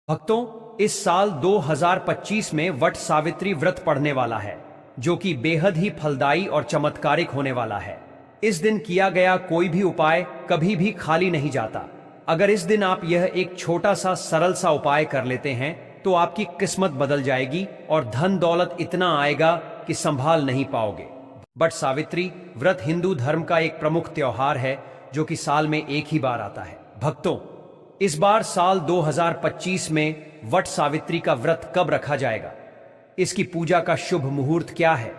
भक्तों, इस साल 2025 में वट सावित्री व्रत पड़ने वाला है, जो कि बेहद ही फलदायी और चमत्कारिक होने वाला है। इस दिन किया गया कोई भी उपाय कभी भी खाली नहीं जाता। अगर इस दिन आप यह एक छोटा सा सरल सा उपाय कर लेते हैं तो आपकी किस्मत बदल जाएगी और धन दौलत इतना आएगा कि संभाल नहीं पाओगे। वट सावित्री व्रत हिंदू धर्म का एक प्रमुख त्योहार है जो कि साल में एक ही बार आता है। भक्तों, इस बार साल 2025 में वट सावित्री का व्रत कब रखा जाएगा? इसकी पूजा का शुभ मुहूर्त क्या है?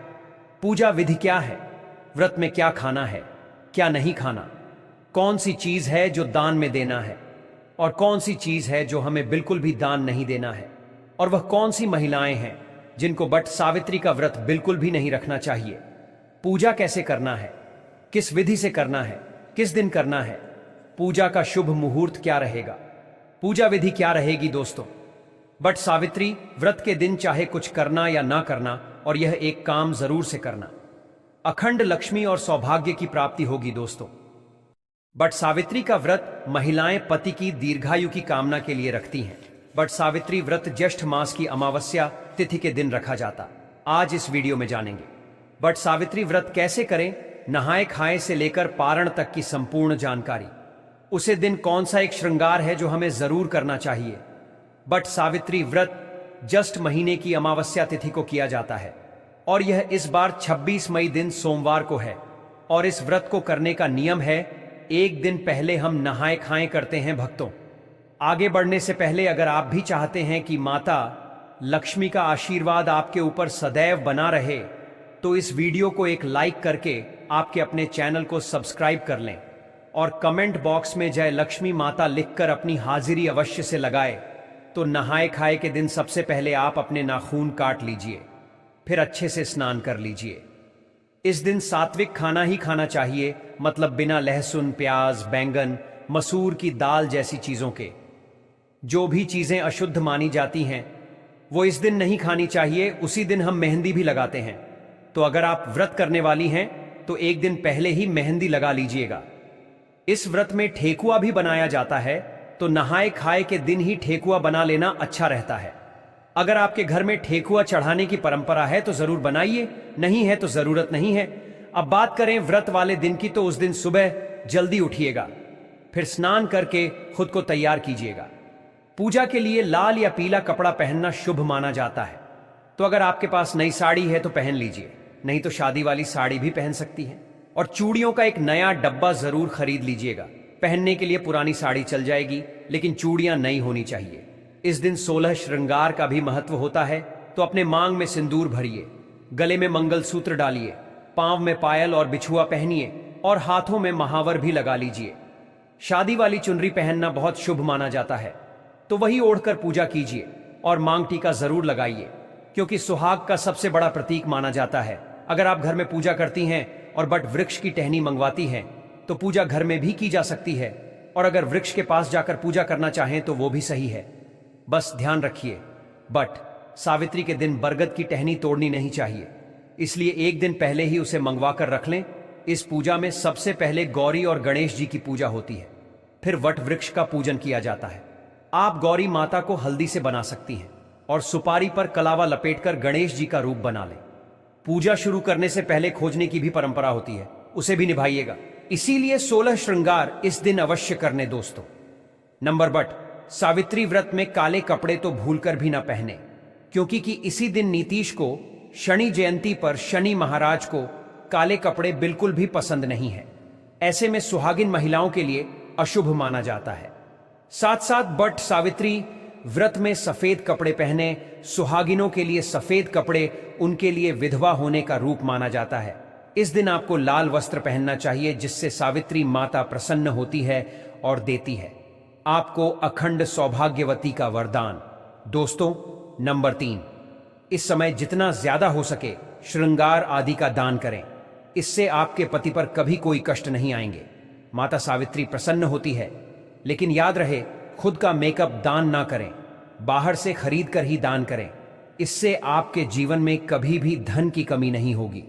पूजा विधि क्या है? व्रत में क्या खाना है, क्या नहीं खाना? कौन सी चीज है जो दान में देना है और कौन सी चीज है जो हमें बिल्कुल भी दान नहीं देना है? और वह कौन सी महिलाएं हैं जिनको वट सावित्री का व्रत बिल्कुल भी नहीं रखना चाहिए? पूजा कैसे करना है, किस विधि से करना है, किस दिन करना है? पूजा का शुभ मुहूर्त क्या रहेगा? पूजा विधि क्या रहेगी? दोस्तों, वट सावित्री व्रत के दिन चाहे कुछ करना या ना करना, और यह एक काम जरूर से करना, अखंड लक्ष्मी और सौभाग्य की प्राप्ति होगी। दोस्तों, वट सावित्री का व्रत महिलाएं पति की दीर्घायु की कामना के लिए रखती हैं। वट सावित्री व्रत ज्येष्ठ मास की अमावस्या तिथि के दिन रखा जाता। आज इस वीडियो में जानेंगे वट सावित्री व्रत कैसे करें, नहाए खाए से लेकर पारण तक की संपूर्ण जानकारी। उसे दिन कौन सा एक श्रृंगार है जो हमें जरूर करना चाहिए। वट सावित्री व्रत ज्येष्ठ महीने की अमावस्या तिथि को किया जाता है और यह इस बार 26 मई दिन सोमवार को है। और इस व्रत को करने का नियम है, एक दिन पहले हम नहाए खाए करते हैं। भक्तों, आगे बढ़ने से पहले अगर आप भी चाहते हैं कि माता लक्ष्मी का आशीर्वाद आपके ऊपर सदैव बना रहे, तो इस वीडियो को एक लाइक करके आपके अपने चैनल को सब्सक्राइब कर लें और कमेंट बॉक्स में जय लक्ष्मी माता लिखकर अपनी हाजिरी अवश्य से लगाए। तो नहाए खाए के दिन सबसे पहले आप अपने नाखून काट लीजिए, फिर अच्छे से स्नान कर लीजिए। इस दिन सात्विक खाना ही खाना चाहिए, मतलब बिना लहसुन, प्याज, बैंगन, मसूर की दाल जैसी चीजों के। जो भी चीजें अशुद्ध मानी जाती हैं वो इस दिन नहीं खानी चाहिए। उसी दिन हम मेहंदी भी लगाते हैं, तो अगर आप व्रत करने वाली हैं तो एक दिन पहले ही मेहंदी लगा लीजिएगा। इस व्रत में ठेकुआ भी बनाया जाता है, तो नहाए खाए के दिन ही ठेकुआ बना लेना अच्छा रहता है। अगर आपके घर में ठेकुआ चढ़ाने की परंपरा है तो जरूर बनाइए, नहीं है तो जरूरत नहीं है। अब बात करें व्रत वाले दिन की, तो उस दिन सुबह जल्दी उठिएगा, फिर स्नान करके खुद को तैयार कीजिएगा। पूजा के लिए लाल या पीला कपड़ा पहनना शुभ माना जाता है, तो अगर आपके पास नई साड़ी है तो पहन लीजिए, नहीं तो शादी वाली साड़ी भी पहन सकती है। और चूड़ियों का एक नया डब्बा जरूर खरीद लीजिएगा। पहनने के लिए पुरानी साड़ी चल जाएगी, लेकिन चूड़ियां नई होनी चाहिए। इस दिन 16 श्रृंगार का भी महत्व होता है, तो अपने मांग में सिंदूर भरिए, गले में मंगलसूत्र डालिए, पांव में पायल और बिछुआ पहनिए और हाथों में महावर भी लगा लीजिए। शादी वाली चुनरी पहनना बहुत शुभ माना जाता है, तो वही ओढ़कर पूजा कीजिए और मांग टीका जरूर लगाइए, क्योंकि सुहाग का सबसे बड़ा प्रतीक माना जाता है। अगर आप घर में पूजा करती हैं और वट वृक्ष की टहनी मंगवाती हैं तो पूजा घर में भी की जा सकती है, और अगर वृक्ष के पास जाकर पूजा करना चाहें तो वो भी सही है। बस ध्यान रखिए, वट सावित्री के दिन बरगद की टहनी तोड़नी नहीं चाहिए, इसलिए एक दिन पहले ही उसे मंगवा कर रख लें। इस पूजा में सबसे पहले गौरी और गणेश जी की पूजा होती है, फिर वट वृक्ष का पूजन किया जाता है। आप गौरी माता को हल्दी से बना सकती हैं और सुपारी पर कलावा लपेटकर गणेश जी का रूप बना लें। पूजा शुरू करने से पहले खोजने की भी परंपरा होती है, उसे भी निभाइएगा। इसीलिए 16 श्रृंगार इस दिन अवश्य करने। दोस्तों, नंबर वट सावित्री व्रत में काले कपड़े तो भूलकर भी ना पहने, क्योंकि इसी दिन नीतीश को शनि जयंती पर शनि महाराज को काले कपड़े बिल्कुल भी पसंद नहीं है। ऐसे में सुहागिन महिलाओं के लिए अशुभ माना जाता है। साथ साथ वट सावित्री व्रत में सफेद कपड़े पहने। सुहागिनों के लिए सफेद कपड़े उनके लिए विधवा होने का रूप माना जाता है। इस दिन आपको लाल वस्त्र पहनना चाहिए, जिससे सावित्री माता प्रसन्न होती है और देती है आपको अखंड सौभाग्यवती का वरदान। दोस्तों, नंबर 3, इस समय जितना ज्यादा हो सके श्रृंगार आदि का दान करें। इससे आपके पति पर कभी कोई कष्ट नहीं आएंगे। माता सावित्री प्रसन्न होती है, लेकिन याद रहे, खुद का मेकअप दान ना करें, बाहर से खरीद कर ही दान करें। इससे आपके जीवन में कभी भी धन की कमी नहीं होगी।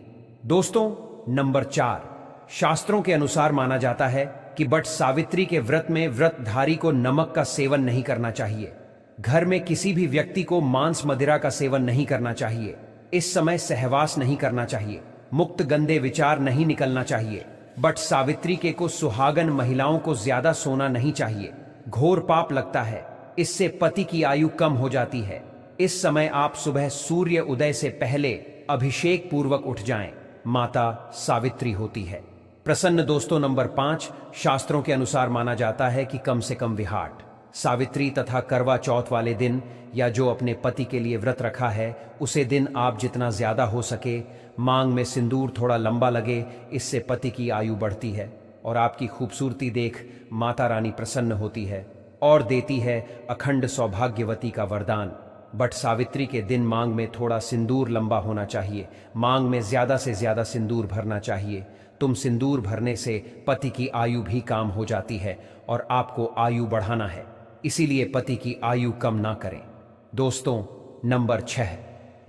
दोस्तों, नंबर 4, शास्त्रों के अनुसार माना जाता है कि वट सावित्री के व्रत में व्रतधारी को नमक का सेवन नहीं करना चाहिए। घर में किसी भी व्यक्ति को मांस मदिरा का सेवन नहीं करना चाहिए। इस समय सहवास नहीं करना चाहिए। मुक्त गंदे विचार नहीं निकलना चाहिए। बट सावित्री के को सुहागन महिलाओं को ज्यादा सोना नहीं चाहिए। घोर पाप लगता है, इससे पति की आयु कम हो जाती है। इस समय आप सुबह सूर्य उदय से पहले अभिषेक पूर्वक उठ जाएं, माता सावित्री होती है प्रसन्न। दोस्तों, नंबर 5, शास्त्रों के अनुसार माना जाता है कि कम से कम विहाट, सावित्री तथा करवा चौथ वाले दिन या जो अपने पति के लिए व्रत रखा है उसे दिन आप जितना ज्यादा हो सके मांग में सिंदूर थोड़ा लंबा लगे, इससे पति की आयु बढ़ती है और आपकी खूबसूरती देख माता रानी प्रसन्न होती है और देती है अखंड सौभाग्यवती का वरदान। बट सावित्री के दिन मांग में थोड़ा सिंदूर लंबा होना चाहिए। मांग में ज्यादा से ज्यादा सिंदूर भरना चाहिए। तुम सिंदूर भरने से पति की आयु भी काम हो जाती है और आपको आयु बढ़ाना है, इसीलिए पति की आयु कम ना करें। दोस्तों, नंबर 6,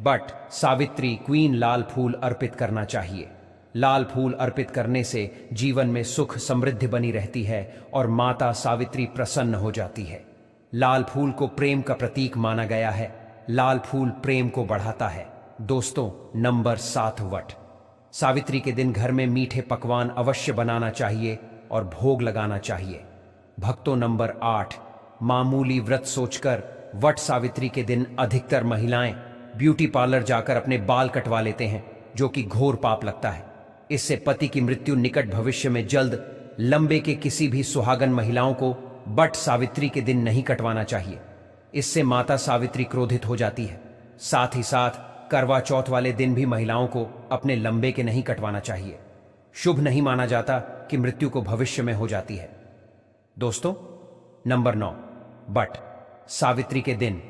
बट सावित्री क्वीन लाल फूल अर्पित करना चाहिए। लाल फूल अर्पित करने से जीवन में सुख समृद्धि बनी रहती है और माता सावित्री प्रसन्न हो जाती है। लाल फूल को प्रेम का प्रतीक माना गया है। लाल फूल प्रेम को बढ़ाता है। दोस्तों, नंबर 7, वट सावित्री के दिन घर में मीठे पकवान अवश्य बनाना चाहिए और भोग लगाना चाहिए। भक्तों, नंबर 8, मामूली व्रत सोचकर वट सावित्री के दिन अधिकतर महिलाएं ब्यूटी पार्लर जाकर अपने बाल कटवा लेते हैं, जो कि घोर पाप लगता है। इससे पति की मृत्यु निकट भविष्य में जल्द लंबे के किसी भी सुहागन महिलाओं को बट सावित्री के दिन नहीं कटवाना चाहिए। इससे माता सावित्री क्रोधित हो जाती है। साथ ही साथ करवा चौथ वाले दिन भी महिलाओं को अपने लंबे के नहीं कटवाना चाहिए। शुभ नहीं माना जाता कि मृत्यु को भविष्य में हो जाती है। दोस्तों, नंबर 9, बट सावित्री के दिन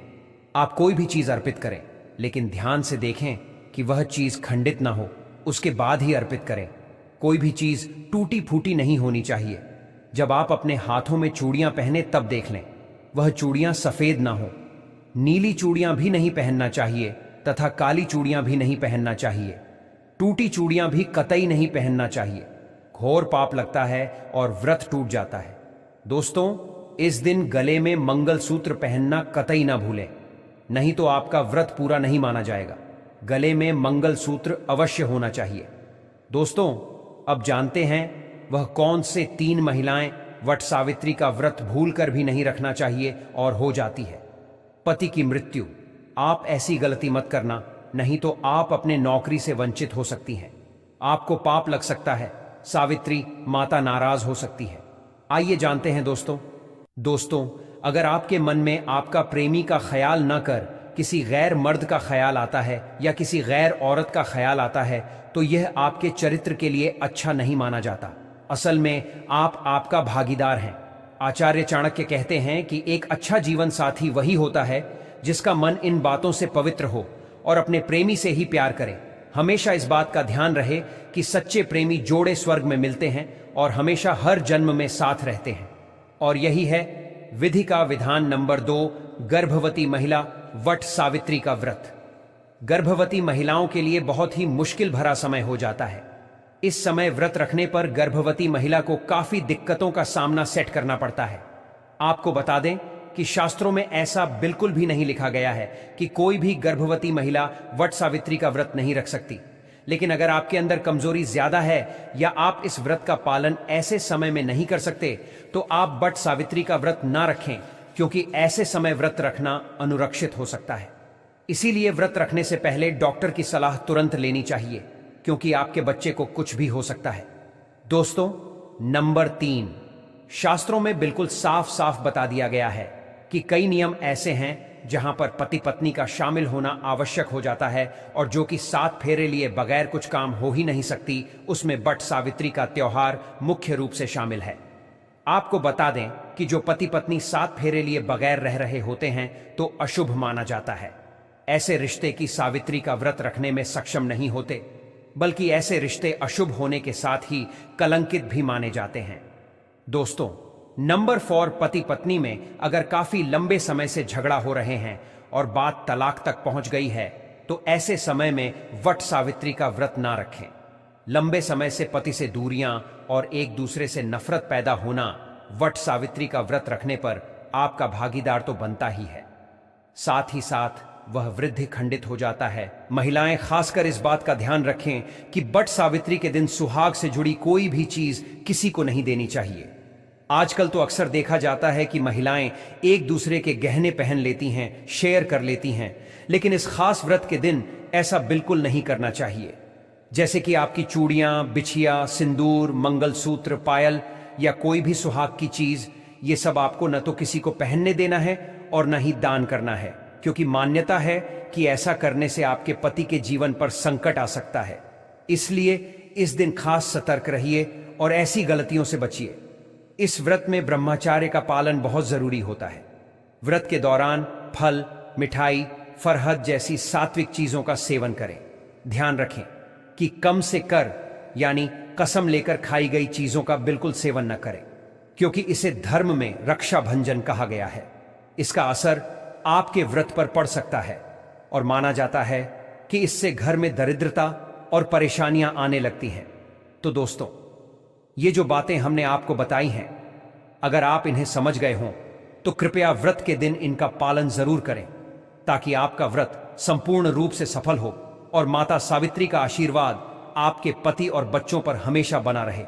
आप कोई भी चीज अर्पित करें, लेकिन ध्यान से देखें कि वह चीज खंडित ना हो, उसके बाद ही अर्पित करें। कोई भी चीज टूटी फूटी नहीं होनी चाहिए। जब आप अपने हाथों में चूड़ियां पहने तब देख लें वह चूड़ियां सफेद ना हो। नीली चूड़ियां भी नहीं पहनना चाहिए तथा काली चूड़ियां भी नहीं पहनना चाहिए। टूटी चूड़ियां भी कतई नहीं पहनना चाहिए। घोर पाप लगता है और व्रत टूट जाता है। दोस्तों, इस दिन गले में मंगलसूत्र पहनना कतई ना भूलें, नहीं तो आपका व्रत पूरा नहीं माना जाएगा। गले में मंगलसूत्र अवश्य होना चाहिए। दोस्तों, अब जानते हैं वह कौन से 3 महिलाएं वट सावित्री का व्रत भूलकर भी नहीं रखना चाहिए और हो जाती है। पति की मृत्यु। आप ऐसी गलती मत करना, नहीं तो आप अपने नौकरी से वंचित हो सकती हैं। आपको पाप लग सकता है। सावित्री माता नाराज हो सकती है। आइए जानते हैं दोस्तों, अगर आपके मन में आपका प्रेमी का ख्याल न कर किसी गैर मर्द का ख्याल आता है या किसी गैर औरत का ख्याल आता है, तो यह आपके चरित्र के लिए अच्छा नहीं माना जाता। असल में आप आपका भागीदार हैं। आचार्य चाणक्य कहते हैं कि एक अच्छा जीवन साथी वही होता है जिसका मन इन बातों से पवित्र हो और अपने प्रेमी से ही प्यार करे। हमेशा इस बात का ध्यान रहे कि सच्चे प्रेमी जोड़े स्वर्ग में मिलते हैं और हमेशा हर जन्म में साथ रहते हैं। और यही है विधि का विधान। नंबर 2, गर्भवती महिला वट सावित्री का व्रत। गर्भवती महिलाओं के लिए बहुत ही मुश्किल भरा समय हो जाता है। इस समय व्रत रखने पर गर्भवती महिला को काफी दिक्कतों का सामना सेट करना पड़ता है। आपको बता दें कि शास्त्रों में ऐसा बिल्कुल भी नहीं लिखा गया है कि कोई भी गर्भवती महिला वट सावित्री का व्रत नहीं रख सकती। लेकिन अगर आपके अंदर कमजोरी ज्यादा है या आप इस व्रत का पालन ऐसे समय में नहीं कर सकते, तो आप वट सावित्री का व्रत ना रखें, क्योंकि ऐसे समय व्रत रखना अनुरक्षित हो सकता है। इसीलिए व्रत रखने से पहले डॉक्टर की सलाह तुरंत लेनी चाहिए, क्योंकि आपके बच्चे को कुछ भी हो सकता है। दोस्तों, नंबर 3, शास्त्रों में बिल्कुल साफ साफ बता दिया गया है कि कई नियम ऐसे हैं जहां पर पति पत्नी का शामिल होना आवश्यक हो जाता है और जो कि 7 फेरे लिए बगैर कुछ काम हो ही नहीं सकती, उसमें वट सावित्री का त्योहार मुख्य रूप से शामिल है। आपको बता दें कि जो पति पत्नी 7 फेरे लिए बगैर रह रहे होते हैं तो अशुभ माना जाता है। ऐसे रिश्ते की सावित्री का व्रत रखने में सक्षम नहीं होते, बल्कि ऐसे रिश्ते अशुभ होने के साथ ही कलंकित भी माने जाते हैं। दोस्तों, नंबर 4, पति पत्नी में अगर काफी लंबे समय से झगड़ा हो रहे हैं और बात तलाक तक पहुंच गई है, तो ऐसे समय में वट सावित्री का व्रत ना रखें। लंबे समय से पति से दूरियां और एक दूसरे से नफरत पैदा होना वट सावित्री का व्रत रखने पर आपका भागीदार तो बनता ही है, साथ ही साथ वह वृद्धि खंडित हो जाता है। महिलाएं खासकर इस बात का ध्यान रखें कि वट सावित्री के दिन सुहाग से जुड़ी कोई भी चीज किसी को नहीं देनी चाहिए। आजकल तो अक्सर देखा जाता है कि महिलाएं एक दूसरे के गहने पहन लेती हैं, शेयर कर लेती हैं, लेकिन इस खास व्रत के दिन ऐसा बिल्कुल नहीं करना चाहिए। जैसे कि आपकी चूड़ियां, बिछिया, सिंदूर, मंगलसूत्र, पायल या कोई भी सुहाग की चीज, ये सब आपको न तो किसी को पहनने देना है और न ही दान करना है, क्योंकि मान्यता है कि ऐसा करने से आपके पति के जीवन पर संकट आ सकता है। इसलिए इस दिन खास सतर्क रहिए और ऐसी गलतियों से बचिए। इस व्रत में ब्रह्मचार्य का पालन बहुत जरूरी होता है। व्रत के दौरान फल, मिठाई, फरहद जैसी सात्विक चीजों का सेवन करें। ध्यान रखें कि कम से कर यानी कसम लेकर खाई गई चीजों का बिल्कुल सेवन न करें, क्योंकि इसे धर्म में रक्षा भंजन कहा गया है। इसका असर आपके व्रत पर पड़ सकता है और माना जाता है कि इससे घर में दरिद्रता और परेशानियां आने लगती हैं। तो दोस्तों, ये जो बातें हमने आपको बताई हैं, अगर आप इन्हें समझ गए हों तो कृपया व्रत के दिन इनका पालन जरूर करें, ताकि आपका व्रत संपूर्ण रूप से सफल हो और माता सावित्री का आशीर्वाद आपके पति और बच्चों पर हमेशा बना रहे।